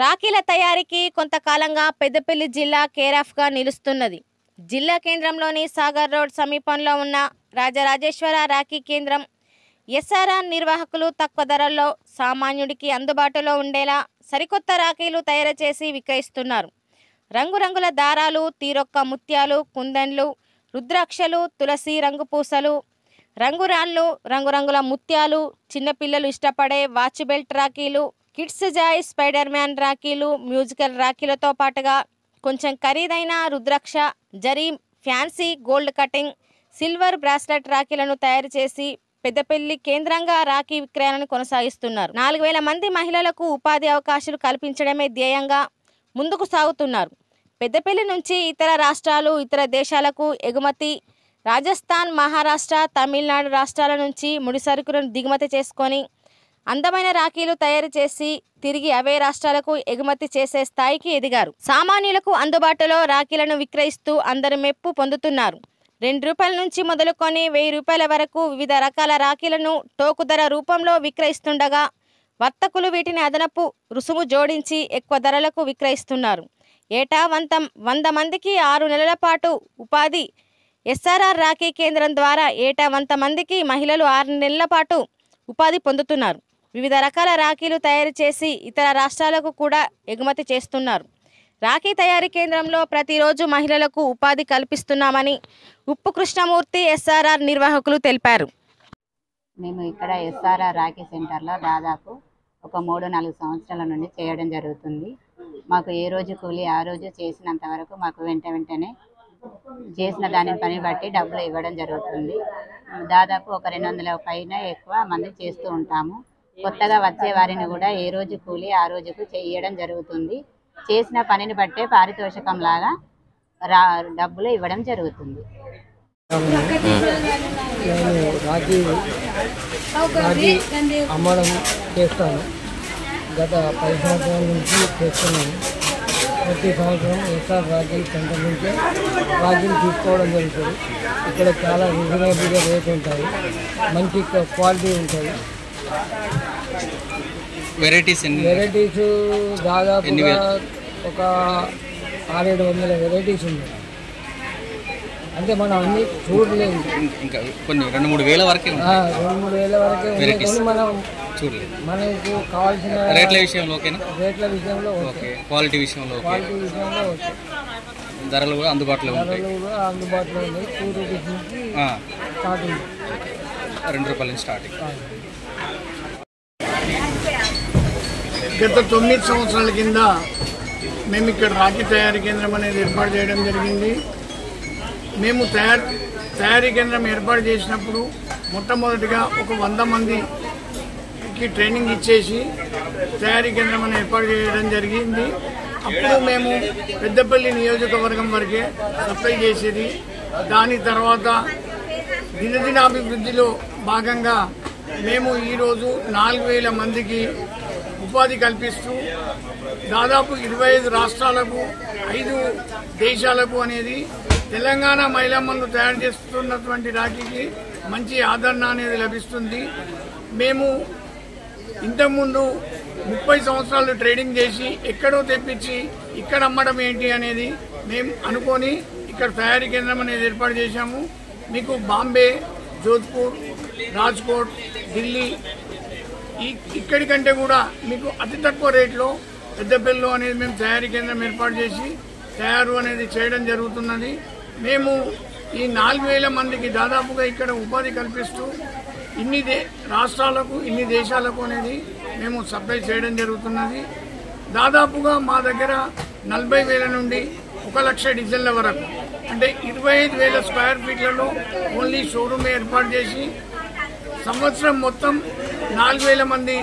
రాఖీల తయారీకి కొంతకాలంగా పెద్దపల్లి జిల్లా కేరాఫ్గా నిలుస్తున్నది. జిల్లా కేంద్రంలోని సాగర్ రోడ్ సమీపంలో ఉన్న రాజరాజేశ్వర రాఖీ కేంద్రం ఎస్ఆర్ఆర్ నిర్వాహకులు తక్కువ ధరల్లో సామాన్యుడికి అందుబాటులో ఉండేలా సరికొత్త రాఖీలు తయారు చేసి విక్రయిస్తున్నారు. రంగురంగుల దారాలు, తీరొక్క ముత్యాలు, కుందన్లు, రుద్రాక్షలు, తులసి రంగు పూసలు, రంగురాళ్ళు, రంగురంగుల ముత్యాలు, చిన్నపిల్లలు ఇష్టపడే వాచ్ బెల్ట్ రాఖీలు, కిడ్స్ జాయ్ స్పైడర్ మ్యాన్ రాఖీలు, మ్యూజికల్ రాఖీలతో పాటుగా కొంచెం ఖరీదైన rudraksha, zari, fancy gold cutting, silver bracelet రాఖీలను తయారు చేసి పెద్దపల్లి కేంద్రంగా రాఖీ విక్రయాలను కొనసాగిస్తున్నారు. 4000 మంది మహిళలకు ఉపాధి అవకాశాలు కల్పించడమే ధ్యేయంగా ముందుకు సాగుతున్నారు. పెద్దపల్లి నుంచి ఇతర రాష్ట్రాలు, ఇతర దేశాలకు ఎగుమతి, రాజస్థాన్, మహారాష్ట్ర, తమిళనాడు రాష్ట్రాల నుంచి ముడి సరుకులను దిగుమతి చేసుకొని అందమైన రాఖీలు తయారు చేసి తిరిగి అవే రాష్ట్రాలకు ఎగుమతి చేసే స్థాయికి ఎదిగారు. సామాన్యులకు అందుబాటులో రాఖీలను విక్రయిస్తూ అందరి మెప్పు పొందుతున్నారు. ₹2 నుంచి మొదలుకొని ₹1000 వరకు వివిధ రకాల రాఖీలను టోకు ధర రూపంలో విక్రయిస్తుండగా వర్తకులు వీటిని అదనపు రుసుము జోడించి ఎక్కువ ధరలకు విక్రయిస్తున్నారు. ఏటా 100 మందికి 6 నెలల పాటు ఉపాధి. ఎస్ఆర్ఆర్ రాఖీ కేంద్రం ద్వారా ఏటా 100 మందికి మహిళలు 6 నెలల పాటు ఉపాధి పొందుతున్నారు. వివిధ రకాల రాఖీలు తయారు చేసి ఇతర రాష్ట్రాలకు కూడా ఎగుమతి చేస్తున్నారు. రాఖీ తయారీ కేంద్రంలో ప్రతిరోజు మహిళలకు ఉపాధి కల్పిస్తున్నామని ఉప్పు కృష్ణమూర్తి ఎస్ఆర్ఆర్ నిర్వాహకులు తెలిపారు. మేము ఇక్కడ ఎస్ఆర్ఆర్ రాఖీ సెంటర్లో దాదాపు ఒక 3-4 సంవత్సరాల నుండి చేయడం జరుగుతుంది. మాకు ఏ రోజు కూలి ఆ రోజు చేసినంత వరకు మాకు వెంటనే చేసిన దాని పని బట్టి డబ్బులు ఇవ్వడం జరుగుతుంది. దాదాపు ఒక 200 పైన ఎక్కువ మంది చేస్తూ ఉంటాము. కొత్తగా వచ్చే వారిని కూడా ఏ రోజు కూలి ఆ రోజుకు చేయడం జరుగుతుంది. చేసిన పనిని బట్టే పారితోషికం లాగా డబ్బులు ఇవ్వడం జరుగుతుంది. రాఖీ అమ్మడం చేస్తాను. గత 10 సంవత్సరాల నుంచి చేస్తున్నాను. ప్రతి సంవత్సరం ఎస్ఆర్ రాఖీ సెంటర్ నుంచి రాఖీలు తీసుకోవడం జరుగుతుంది. ఇక్కడ చాలా రీజనబుల్గా రేట్ ఉంటాయి, మంచి క్వాలిటీ ఉంటుంది. వెరైటీస్ దాదాపుగా ఒక 600-700 వెరైటీస్ ఉన్నాయి. అంటే మనం అన్ని చూడలేదు. ఇంకా కొన్ని 2-3 వేల వరకే 2-3 వేల వరకే ఉన్నాయి. కానీ మనం చూడలేదు. మనకు కావాల్సిన రేట్ల విషయంలో ఓకే, క్వాలిటీ విషయంలో ఓకే, ధరలు కూడా అందుబాటులో ఉంటాయి. ఉన్నాయి. 2 రూపీస్ నుంచి స్టార్టింగ్, ₹2 నుంచి స్టార్టింగ్. గత 9 సంవత్సరాల కింద మేము ఇక్కడ రాఖీ తయారీ కేంద్రం అనేది ఏర్పాటు చేయడం జరిగింది. మేము తయారీ కేంద్రం ఏర్పాటు చేసినప్పుడు మొట్టమొదటిగా ఒక 100 మందికి ట్రైనింగ్ ఇచ్చేసి తయారీ కేంద్రం అనేది ఏర్పాటు చేయడం జరిగింది. అప్పుడు మేము పెద్దపల్లి నియోజకవర్గం వరకే సప్లై చేసేది. దాని తర్వాత దినదినాభివృద్ధిలో భాగంగా మేము ఈరోజు 4000 మందికి ఉపాధి కల్పిస్తూ దాదాపు 25 రాష్ట్రాలకు 5 దేశాలకు అనేది తెలంగాణ మహిళమ్మలు తయారు చేస్తున్నటువంటి రాఖీకి మంచి ఆదరణ అనేది లభిస్తుంది. మేము ఇంతకుముందు 30 సంవత్సరాలు ట్రేడింగ్ చేసి ఎక్కడో తెప్పించి ఇక్కడ అమ్మడం ఏంటి అనేది మేము అనుకొని ఇక్కడ తయారీ కేంద్రం అనేది ఏర్పాటు చేశాము. మీకు బాంబే, జోధ్పూర్, రాజ్కోట్, ఢిల్లీ ఇక్కడి కంటే కూడా మీకు అతి తక్కువ రేట్లో పెద్దపల్లిలో అనేది మేము తయారీ కేంద్రం ఏర్పాటు చేసి తయారు అనేది చేయడం జరుగుతున్నది. మేము ఈ 4000 మందికి దాదాపుగా ఇక్కడ ఉపాధి కల్పిస్తూ ఇన్ని రాష్ట్రాలకు, ఇన్ని దేశాలకు అనేది మేము సప్లై చేయడం జరుగుతున్నది. దాదాపుగా మా దగ్గర 40,000 నుండి 1,00,000 డిజైన్ల వరకు, అంటే 25,000 స్క్వేర్ ఫీట్లలో ఓన్లీ షోరూమ్ ఏర్పాటు చేసి సంవత్సరం మొత్తం 4,000 మంది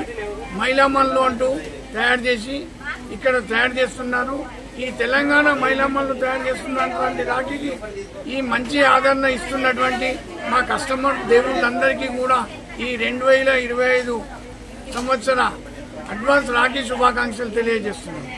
మహిళామణులు అంటూ తయారు చేసి ఇక్కడ తయారు చేస్తున్నారు. ఈ తెలంగాణ మహిళామణులు తయారు చేస్తున్నటువంటి రాఖీకి ఈ మంచి ఆదరణ ఇస్తున్నటువంటి మా కస్టమర్ దేవుళ్ళందరికీ కూడా ఈ 2025 సంవత్సర అడ్వాన్స్ రాఖీ శుభాకాంక్షలు తెలియజేస్తున్నాను.